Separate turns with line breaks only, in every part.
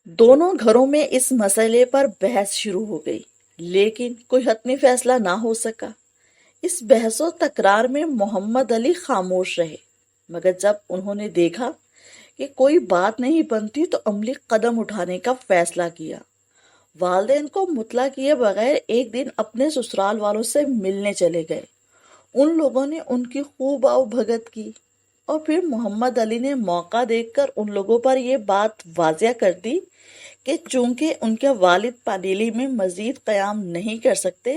دونوں گھروں میں اس مسئلے پر بحث شروع ہو گئی، لیکن کوئی حتمی فیصلہ نہ ہو سکا۔ اس بحث و تکرار میں محمد علی خاموش رہے، مگر جب انہوں نے دیکھا کہ کوئی بات نہیں بنتی تو عملی قدم اٹھانے کا فیصلہ کیا۔ والدین کو مطلع کیے بغیر ایک دن اپنے سسرال والوں سے ملنے چلے گئے۔ ان لوگوں نے ان کی خوب آؤ بھگت کی، اور پھر محمد علی نے موقع دیکھ کر ان لوگوں پر یہ بات واضح کر دی کہ چونکہ ان کے والد پانڈیلی میں مزید قیام نہیں کر سکتے،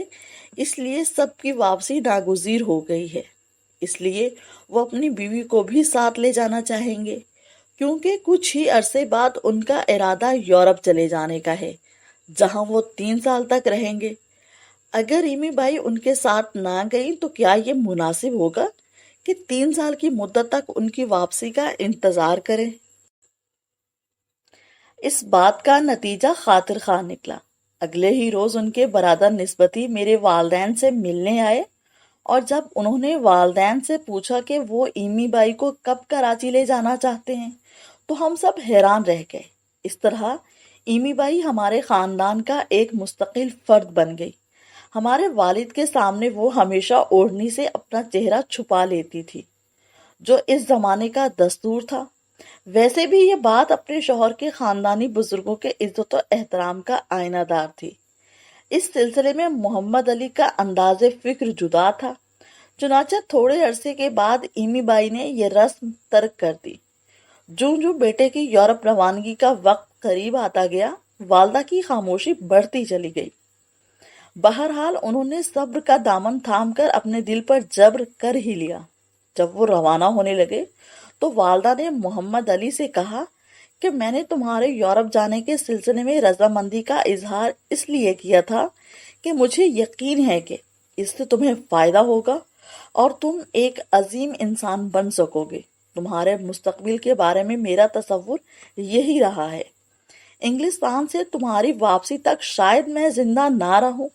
اس لیے سب کی واپسی ناگزیر ہو گئی ہے۔ اس لیے وہ اپنی بیوی کو بھی ساتھ لے جانا چاہیں گے، کیونکہ کچھ ہی عرصے بعد ان کا ارادہ یورپ چلے جانے کا ہے، جہاں وہ 3 سال تک رہیں گے۔ اگر ایمی بائی ان کے ساتھ نہ گئی تو کیا یہ مناسب ہوگا کہ 3 سال کی مدت تک ان کی واپسی کا انتظار کریں؟ اس بات کا نتیجہ خاطر خواہ نکلا۔ اگلے ہی روز ان کے برادر نسبتی میرے والدین سے ملنے آئے، اور جب انہوں نے والدین سے پوچھا کہ وہ ایمی بائی کو کب کراچی لے جانا چاہتے ہیں تو ہم سب حیران رہ گئے۔ اس طرح ایمی بائی ہمارے خاندان کا ایک مستقل فرد بن گئی۔ ہمارے والد کے سامنے وہ ہمیشہ اوڑھنی سے اپنا چہرہ چھپا لیتی تھی، جو اس زمانے کا دستور تھا۔ ویسے بھی یہ بات اپنے شوہر کے خاندانی بزرگوں کے عزت و احترام کا آئینہ دار تھی۔ اس سلسلے میں محمد علی کا انداز فکر جدا تھا۔ چنانچہ تھوڑے عرصے کے بعد ایمی بائی نے یہ رسم ترک کر دی۔ جو بیٹے کی یورپ روانگی کا وقت قریب آتا گیا، والدہ کی خاموشی بڑھتی چلی گئی۔ بہرحال انہوں نے صبر کا دامن تھام کر اپنے دل پر جبر کر ہی لیا۔ جب وہ روانہ ہونے لگے تو والدہ نے محمد علی سے کہا کہ میں نے تمہارے یورپ جانے کے سلسلے میں رضامندی کا اظہار اس لیے کیا تھا کہ مجھے یقین ہے کہ اس سے تمہیں فائدہ ہوگا اور تم ایک عظیم انسان بن سکو گے۔ تمہارے مستقبل کے بارے میں میرا تصور یہی رہا ہے۔ انگلستان سے تمہاری واپسی تک شاید میں زندہ نہ رہوں،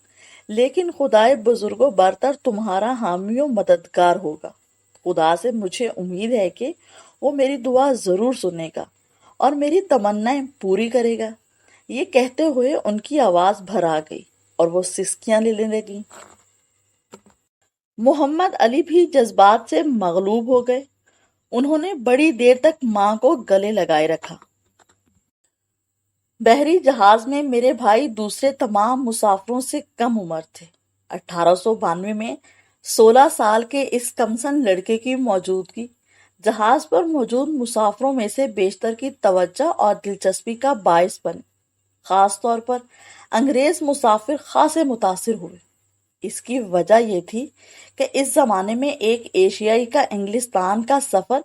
لیکن خدائے بزرگ و برتر تمہارا حامی و مددگار ہوگا۔ خدا سے مجھے امید ہے کہ وہ میری دعا ضرور سنے گا اور میری تمنائیں پوری کرے گا۔ یہ کہتے ہوئے ان کی آواز بھر آ گئی اور وہ سسکیاں لینے لگیں۔ محمد علی بھی جذبات سے مغلوب ہو گئے۔ انہوں نے بڑی دیر تک ماں کو گلے لگائے رکھا۔ بحری جہاز میں میرے بھائی دوسرے تمام مسافروں سے کم عمر تھے۔ 1892 میں 16 سال کے اس کمسن لڑکے کی موجودگی جہاز پر موجود مسافروں میں سے بیشتر کی توجہ اور دلچسپی کا باعث بنی۔ خاص طور پر انگریز مسافر خاصے متاثر ہوئے۔ اس کی وجہ یہ تھی کہ اس زمانے میں ایک ایشیائی کا انگلستان کا سفر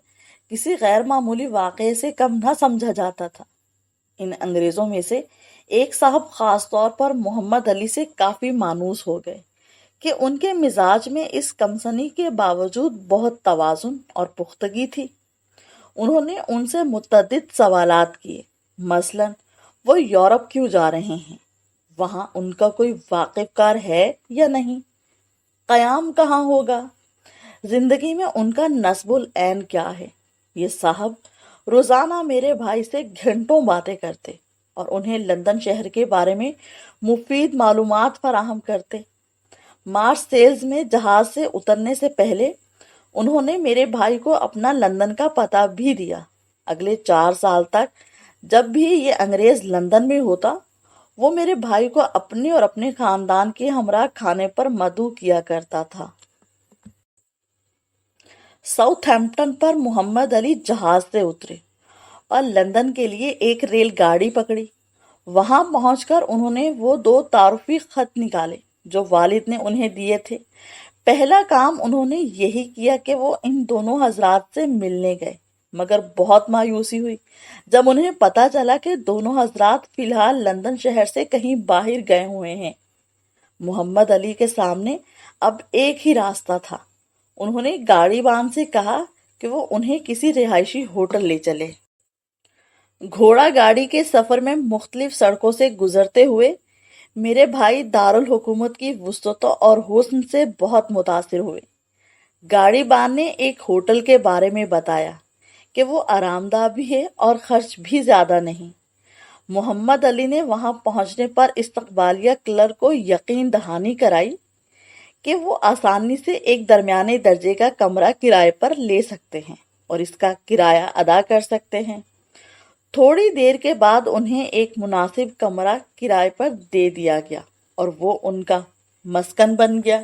کسی غیر معمولی واقعے سے کم نہ سمجھا جاتا تھا۔ ان انگریزوں میں سے ایک صاحب خاص طور پر محمد علی سے کافی مانوس ہو گئے کہ ان کے مزاج میں اس کمسنی کے باوجود بہت توازن اور پختگی تھی۔ انہوں نے ان سے متعدد سوالات کیے، مثلاً وہ یورپ کیوں جا رہے ہیں، وہاں ان کا کوئی واقف کار ہے یا نہیں، قیام کہاں ہوگا، زندگی میں ان کا نصب العین کیا ہے۔ یہ صاحب روزانہ میرے بھائی سے گھنٹوں باتیں کرتے اور انہیں لندن شہر کے بارے میں مفید معلومات فراہم کرتے۔ مارسیلز میں جہاز سے اترنے سے پہلے انہوں نے میرے بھائی کو اپنا لندن کا پتہ بھی دیا۔ اگلے 4 سال تک جب بھی یہ انگریز لندن میں ہوتا، وہ میرے بھائی کو اپنے اور اپنے خاندان کے ہمراہ کھانے پر مدعو کیا کرتا تھا۔ ساؤتھ ہیمپٹن پر محمد علی جہاز سے اترے اور لندن کے لیے ایک ریل گاڑی پکڑی۔ وہاں پہنچ کر انہوں نے وہ 2 تعارفی خط نکالے جو والد نے انہیں دیے تھے۔ پہلا کام انہوں نے یہی کیا کہ وہ ان دونوں حضرات سے ملنے گئے، مگر بہت مایوسی ہوئی جب انہیں پتا چلا کہ دونوں حضرات فی الحال لندن شہر سے کہیں باہر گئے ہوئے ہیں۔ محمد علی کے سامنے اب ایک ہی راستہ تھا۔ انہوں نے گاڑی بان سے کہا کہ وہ انہیں کسی رہائشی ہوٹل لے چلے۔ گھوڑا گاڑی کے سفر میں مختلف سڑکوں سے گزرتے ہوئے میرے بھائی دارالحکومت کی وسعت اور حسن سے بہت متاثر ہوئے۔ گاڑی بان نے ایک ہوٹل کے بارے میں بتایا کہ وہ آرام دہ بھی ہے اور خرچ بھی زیادہ نہیں۔ محمد علی نے وہاں پہنچنے پر استقبالیہ کلرک کو یقین دہانی کرائی کہ وہ آسانی سے ایک درمیانے درجے کا کمرہ کرائے پر لے سکتے ہیں اور اس کا کرایہ ادا کر سکتے ہیں۔ تھوڑی دیر کے بعد انہیں ایک مناسب کمرہ کرائے پر دے دیا گیا اور وہ ان کا مسکن بن گیا۔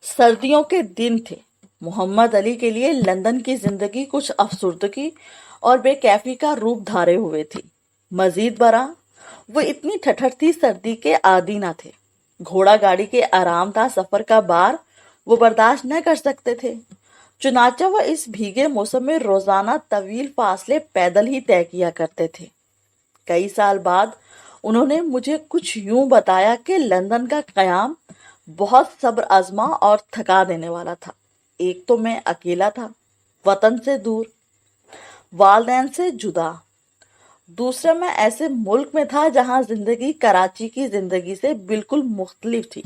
سردیوں کے دن تھے۔ محمد علی کے لیے لندن کی زندگی کچھ افسردگی اور بے کیفی کا روپ دھارے ہوئے تھی۔ مزید برآں وہ اتنی ٹھٹھرتی سردی کے عادی نہ تھے۔ گھوڑا گاڑی کے آرام دہ سفر کا بار وہ برداشت نہ کر سکتے تھے، چنانچہ وہ اس بھیگے موسم میں روزانہ طویل فاصلے پیدل ہی طے کیا کرتے تھے۔ کئی سال بعد انہوں نے مجھے کچھ یوں بتایا کہ لندن کا قیام بہت صبر آزما اور تھکا دینے والا تھا۔ ایک تو میں اکیلا تھا، وطن سے دور، والدین سے جدا۔ دوسرا میں ایسے ملک میں تھا جہاں زندگی کراچی کی زندگی سے بالکل مختلف تھی۔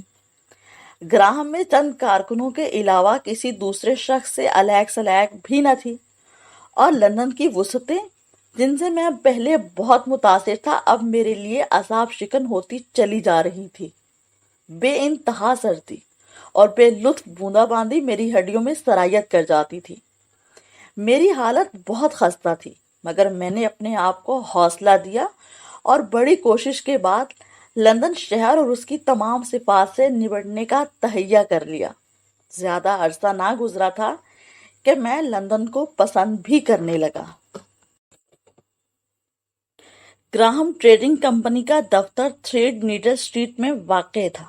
گراہم میں چند کارکنوں کے علاوہ کسی دوسرے شخص سے علیق سلیق بھی نہ تھی، اور لندن کی وسعتیں جن سے میں پہلے بہت متاثر تھا اب میرے لیے عذاب شکن ہوتی چلی جا رہی تھی۔ بے انتہا سردی اور بے لطف بوندا باندی میری ہڈیوں میں سرایت کر جاتی تھی۔ میری حالت بہت خستہ تھی، مگر میں نے اپنے آپ کو حوصلہ دیا اور بڑی کوشش کے بعد لندن شہر اور اس کی تمام صفات سے نبٹنے کا تہیہ کر لیا۔ زیادہ عرصہ نہ گزرا تھا کہ میں لندن کو پسند بھی کرنے لگا۔ گراہم ٹریڈنگ کمپنی کا دفتر تھریڈ نیڈل اسٹریٹ میں واقع تھا۔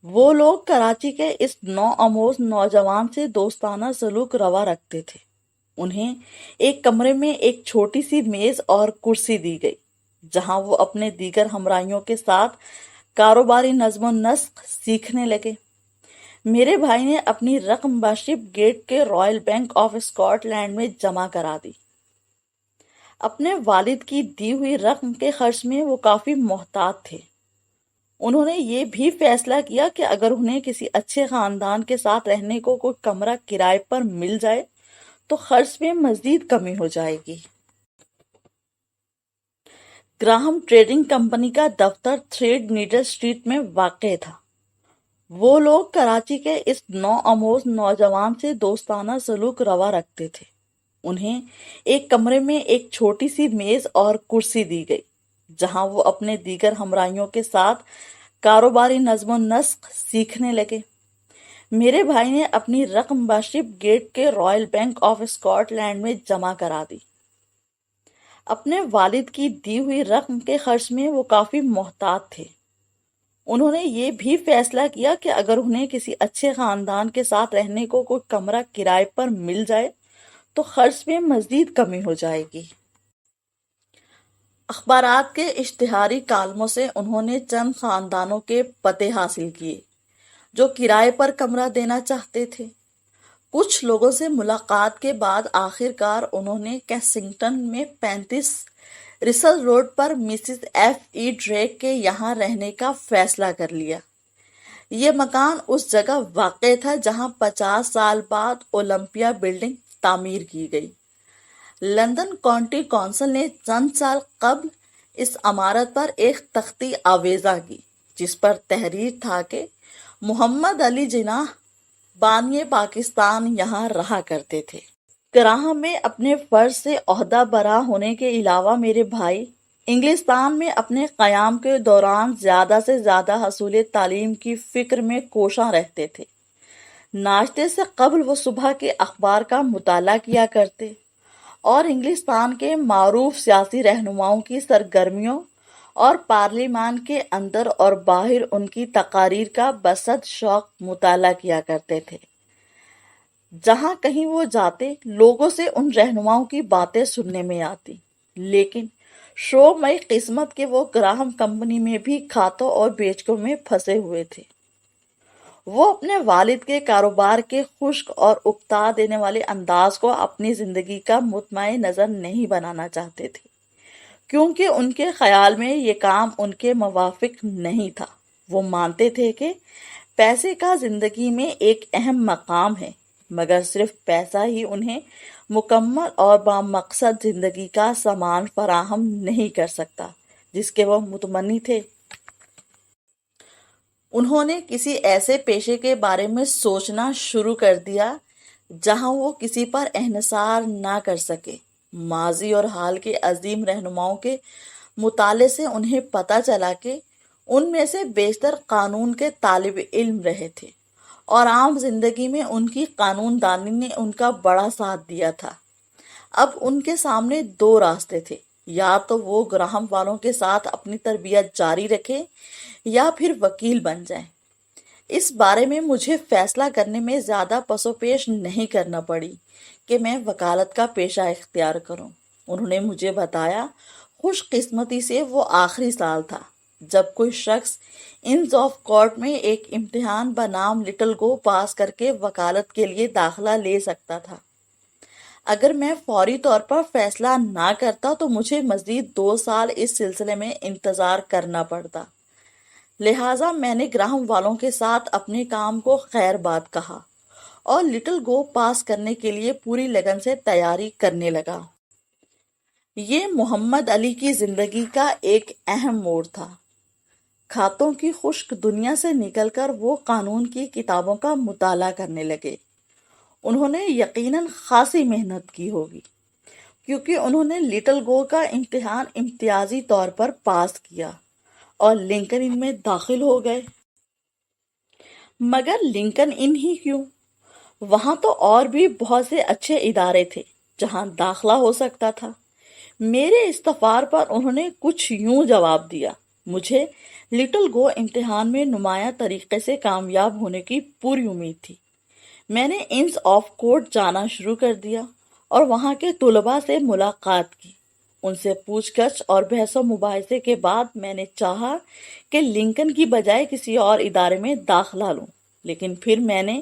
وہ لوگ کراچی کے اس نو آموز نوجوان سے دوستانہ سلوک روا رکھتے تھے۔ انہیں ایک کمرے میں ایک چھوٹی سی میز اور کرسی دی گئی، جہاں وہ اپنے دیگر ہمراہیوں کے ساتھ کاروباری نظم و نسق سیکھنے لگے۔ میرے بھائی نے اپنی رقم ممبرشپ گیٹ کے Royal Bank of Scotland میں جمع کرا دی۔ اپنے والد کی دی ہوئی رقم کے خرچ میں وہ کافی محتاط تھے۔ انہوں نے یہ بھی فیصلہ کیا کہ اگر انہیں کسی اچھے خاندان کے ساتھ رہنے کو کوئی کمرہ کرائے پر مل جائے تو خرچ میں مزید کمی ہو جائے گی۔ گراہم ٹریڈنگ کمپنی کا دفتر تھریڈ نیڈل اسٹریٹ میں واقع تھا۔ وہ لوگ کراچی کے اس نو آموز نوجوان سے دوستانہ سلوک روا رکھتے تھے۔ انہیں ایک کمرے میں ایک چھوٹی سی میز اور کرسی دی گئی، جہاں وہ اپنے دیگر ہمراہیوں کے ساتھ کاروباری نظم و نسق سیکھنے لگے۔ میرے بھائی نے اپنی رقم ممبرشپ گیٹ کے Royal Bank of Scotland میں جمع کرا دی۔ اپنے والد کی دی ہوئی رقم کے خرچ میں وہ کافی محتاط تھے۔ انہوں نے یہ بھی فیصلہ کیا کہ اگر انہیں کسی اچھے خاندان کے ساتھ رہنے کو کوئی کمرہ کرائے پر مل جائے تو خرچ میں مزید کمی ہو جائے گی۔ اخبارات کے اشتہاری کالموں سے انہوں نے چند خاندانوں کے پتے حاصل کیے جو کرائے پر کمرہ دینا چاہتے تھے۔ کچھ لوگوں سے ملاقات کے بعد آخر کار انہوں نے کیسنگٹن میں 35 رسل روڈ پر مسز ایف ای ڈریک کے یہاں رہنے کا فیصلہ کر لیا۔ یہ مکان اس جگہ واقع تھا جہاں 50 سال بعد اولمپیا بلڈنگ تعمیر کی گئی۔ لندن کاؤنٹی کونسل نے چند سال قبل اس عمارت پر ایک تختی آویزاں کی، جس پر تحریر تھا کہ محمد علی جناح بانی پاکستان یہاں رہا کرتے تھے۔ گراہم میں اپنے فرض سے عہدہ برا ہونے کے علاوہ میرے بھائی انگلستان میں اپنے قیام کے دوران زیادہ سے زیادہ حصول تعلیم کی فکر میں کوشاں رہتے تھے۔ ناشتے سے قبل وہ صبح کے اخبار کا مطالعہ کیا کرتے اور انگلستان کے معروف سیاسی رہنماؤں کی سرگرمیوں اور پارلیمان کے اندر اور باہر ان کی تقاریر کا بسط شوق مطالعہ کیا کرتے تھے۔ جہاں کہیں وہ جاتے لوگوں سے ان رہنماؤں کی باتیں سننے میں آتی، لیکن شو مئی قسمت کے وہ گراہم کمپنی میں بھی کھاتوں اور بیچکوں میں پھنسے ہوئے تھے۔ وہ اپنے والد کے کاروبار کے خشک اور اکتا دینے والے انداز کو اپنی زندگی کا مطمع نظر نہیں بنانا چاہتے تھے، کیونکہ ان کے خیال میں یہ کام ان کے موافق نہیں تھا۔ وہ مانتے تھے کہ پیسے کا زندگی میں ایک اہم مقام ہے، مگر صرف پیسہ ہی انہیں مکمل اور بامقصد زندگی کا سامان فراہم نہیں کر سکتا جس کے وہ متمنی تھے۔ انہوں نے کسی ایسے پیشے کے بارے میں سوچنا شروع کر دیا جہاں وہ کسی پر انحصار نہ کر سکے۔ ماضی اور حال کے عظیم رہنماؤں کے مطالعے سے انہیں پتہ چلا کہ ان میں سے بیشتر قانون کے طالب علم رہے تھے اور عام زندگی میں ان کی قانون دانی نے ان کا بڑا ساتھ دیا تھا۔ اب ان کے سامنے دو راستے تھے، یا تو وہ گراہم والوں کے ساتھ اپنی تربیت جاری رکھیں یا پھر وکیل بن جائیں۔ اس بارے میں مجھے فیصلہ کرنے میں زیادہ پس و پیش نہیں کرنا پڑی کہ میں وکالت کا پیشہ اختیار کروں۔ انہوں نے مجھے بتایا، خوش قسمتی سے وہ آخری سال تھا جب کوئی شخص انز آف کورٹ میں ایک امتحان بنام لٹل گو پاس کر کے وکالت کے لیے داخلہ لے سکتا تھا۔ اگر میں فوری طور پر فیصلہ نہ کرتا تو مجھے مزید 2 سال اس سلسلے میں انتظار کرنا پڑتا۔ لہٰذا میں نے گراہم والوں کے ساتھ اپنے کام کو خیر بات کہا اور لٹل گو پاس کرنے کے لیے پوری لگن سے تیاری کرنے لگا۔ یہ محمد علی کی زندگی کا ایک اہم موڑ تھا۔ کھاتوں کی خشک دنیا سے نکل کر وہ قانون کی کتابوں کا مطالعہ کرنے لگے۔ انہوں نے یقیناً خاصی محنت کی ہوگی کیونکہ انہوں نے لٹل گو کا امتحان امتیازی طور پر پاس کیا اور لنکن ان میں داخل ہو گئے۔ مگر لنکن ان ہی کیوں؟ وہاں تو اور بھی بہت سے اچھے ادارے تھے جہاں داخلہ ہو سکتا تھا۔ میرے استفسار پر انہوں نے کچھ یوں جواب دیا، مجھے لٹل گو امتحان میں نمایاں طریقے سے کامیاب ہونے کی پوری امید تھی۔ میں نے انس آف کورٹ جانا شروع کر دیا اور وہاں کے طلباء سے ملاقات کی۔ ان سے پوچھ گچھ اور بحث و مباحثے کے بعد میں نے چاہا کہ لنکن کی بجائے کسی اور ادارے میں داخلہ لوں، لیکن پھر میں نے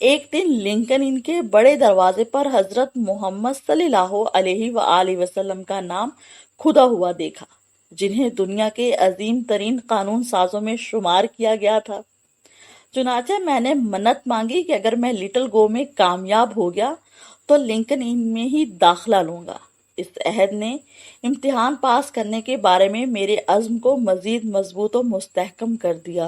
ایک دن لنکن ان کے بڑے دروازے پر حضرت محمد صلی اللہ علیہ وآلہ وسلم کا نام کھدا ہوا دیکھا، جنہیں دنیا کے عظیم ترین قانون سازوں میں شمار کیا گیا تھا۔ چنانچہ میں نے منت مانگی کہ اگر میں لٹل گو میں کامیاب ہو گیا تو لنکن ان میں ہی داخلہ لوں گا۔ اس عہد نے امتحان پاس کرنے کے بارے میں میرے عزم کو مزید مضبوط و مستحکم کر دیا۔